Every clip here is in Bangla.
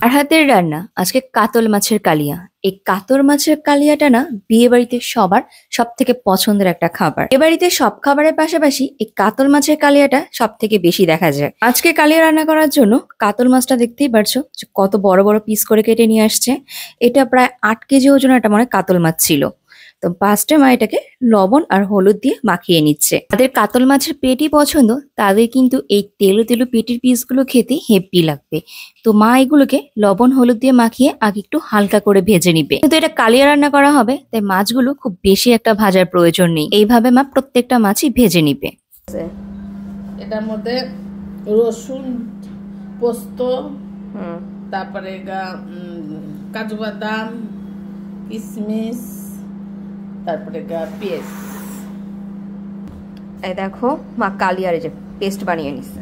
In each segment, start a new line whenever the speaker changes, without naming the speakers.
আর হাতের রান্না আজকে কাতল মাছের কালিয়া। এই কাতল মাছের কালিয়াটা না বিয়ে বাড়িতে সবার সব থেকে পছন্দের একটা খাবার। এ বাড়িতে সব খাবারের পাশাপাশি এই কাতল মাছের কালিয়াটা সব থেকে বেশি দেখা যায়। আজকে কালিয়া রান্না করার জন্য কাতল মাছটা দেখতেই পারছো যে কত বড় বড় পিস করে কেটে নিয়ে আসছে। এটা প্রায় 8 কেজি ওজন একটা মানে কাতল মাছ ছিল। তো ফার্স্টে মা এটাকে লবণ আর হলুদ দিয়ে মাখিয়ে নিচ্ছে। তাদের কাতল মাছের পেটি পছন্দ, তাদের কিন্তু এই তেলো তেলো পেটির পিসগুলো খেতে হেব্বি লাগবে। তো মা এগুলোকে লবণ হলুদ দিয়ে মাখিয়ে আগে একটু হালকা করে ভেজে নিবে। কিন্তু এটা কালিয়া রান্না করা হবে, তাই মাছগুলো খুব বেশি একটা ভাজার প্রয়োজন নেই। এইভাবে মা প্রত্যেকটা মাছই ভেজে নিবে।
এটার মধ্যে রসুন, পোস্ত, তারপরে কাজু বাদাম, কিশমিশ, তারপরে পেঁয়াজ।
এই দেখো মা কালিয়ার যে পেস্ট বানিয়ে নিছে।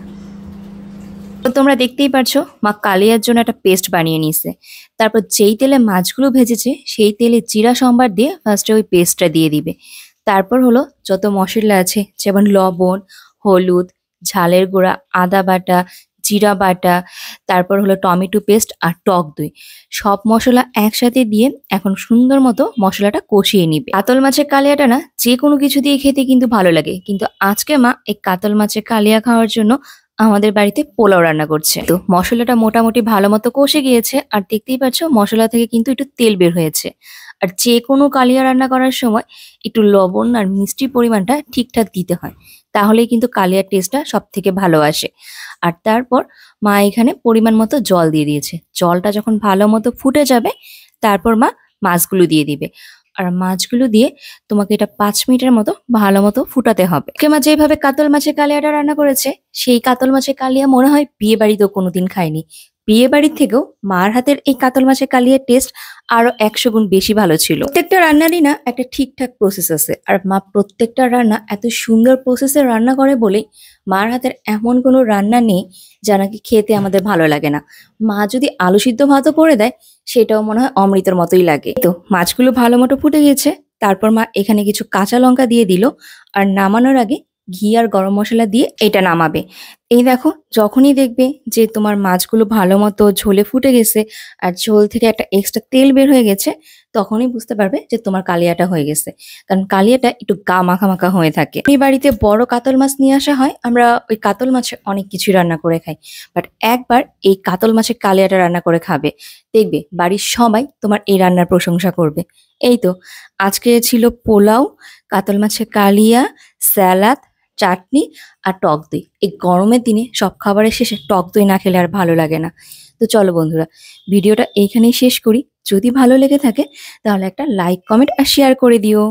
তো তোমরা দেখতেই পারছো মা কালিয়ার জন্য একটা পেস্ট বানিয়ে নিছে। তারপর যেই তেলে মাছগুলো ভেজেছে সেই তেলে জিরা সম্বার দিয়ে ফার্স্টে ওই পেস্টটা দিয়ে দিবে। তারপর হলো যত মশলা আছে যেমন লবণ, হলুদ, ঝালের গুঁড়া, আদা বাটা, জিরা বাটা, তারপর হলো টমেটো পেস্ট আর টক দই, সব মশলা একসাথে দিয়ে এখন সুন্দর মতো মশলাটা কষিয়ে নিবে। কাতল মাছের কালিয়াটা না যে কোনো কিছু দিয়ে খেতে কিন্তু ভালো লাগে, কিন্তু আজকে মা এই কাতল মাছের কালিয়া খাওয়ার জন্য আমাদের বাড়িতে পোলাও রান্না করছে। তো মশলাটা মোটামুটি ভালো মতো কষে গিয়েছে, আর দেখতেই পাচ্ছ মশলা থেকে কিন্তু একটু তেল বের হয়েছে। আর যে কোনো কালিয়া রান্না করার সময় একটু লবণ আর মিষ্টির পরিমাণটা ঠিকঠাক দিতে হয়, তাহলেই কিন্তু কালিয়ার টেস্টটা সব থেকে ভালো আসে। আর তারপর মা এখানে পরিমাণ মতো জল দিয়ে দিয়েছে। জলটা যখন ভালো মতো ফুটে যাবে তারপর মা মাছগুলো দিয়ে দিবে। আর মাছগুলো দিয়ে তোমাকে এটা 5 মিনিটের মতো ভালো মতো ফুটাতে হবে। মা যেভাবে কাতল মাছের কালিয়াটা রান্না করেছে, সেই কাতল মাছের কালিয়া মনে হয় বিয়ে বাড়িতেও কোনোদিন খাইনি। বিয়ে বাড়ির থেকেও মার হাতের এই কাতল মাছের কালিয়ার টেস্ট আরো 100 গুণ বেশি ভালো ছিল। প্রত্যেকটা রান্নারই না একটা ঠিকঠাক প্রসেস আছে, আর মা প্রত্যেকটা রান্না এত সুন্দর প্রসেসে রান্না করে বলেই মার হাতের এমন কোনো রান্না নেই যা নাকি খেতে আমাদের ভালো লাগে না। মা যদি আলু সিদ্ধ ভাতও করে দেয় সেটাও মনে হয় অমৃতের মতোই লাগে। তো মাছগুলো ভালো মতো ফুটে গেছে, তারপর মা এখানে কিছু কাঁচা লঙ্কা দিয়ে দিল। আর নামানোর আগে ঘি আর গরম মশলা দিয়ে এটা নামাবে। এই দেখো যখনই দেখবে যে তোমার মাছগুলো ভালো মতো ঝোলে ফুটে গেছে আর ঝোল থেকে একটা এক্সট্রা তেল বের হয়ে গেছে, তখনই বুঝতে পারবে যে তোমার কালিয়াটা হয়ে গেছে। কারণ কালিয়াটা একটু গা মাখা মাখা হয়ে থাকে। এই বাড়িতে বড় কাতল মাছ নিয়ে আসা হয়, আমরা ওই কাতল মাছে অনেক কিছু রান্না করে খাই, বাট একবার এই কাতল মাছের কালিয়াটা রান্না করে খাবে, দেখবে বাড়ির সবাই তোমার এই রান্নার প্রশংসা করবে। এই তো আজকে ছিল পোলাও, কাতল মাছের কালিয়া, স্যালাড, চাটনি আর টক দই। এই গরমের দিনে সব খাবারের শেষে টক দই না খেলে আর ভালো লাগে না। তো চলো বন্ধুরা, ভিডিওটা এইখানেই শেষ করি। যদি ভালো লেগে থাকে তাহলে একটা লাইক, কমেন্ট আর শেয়ার করে দিও।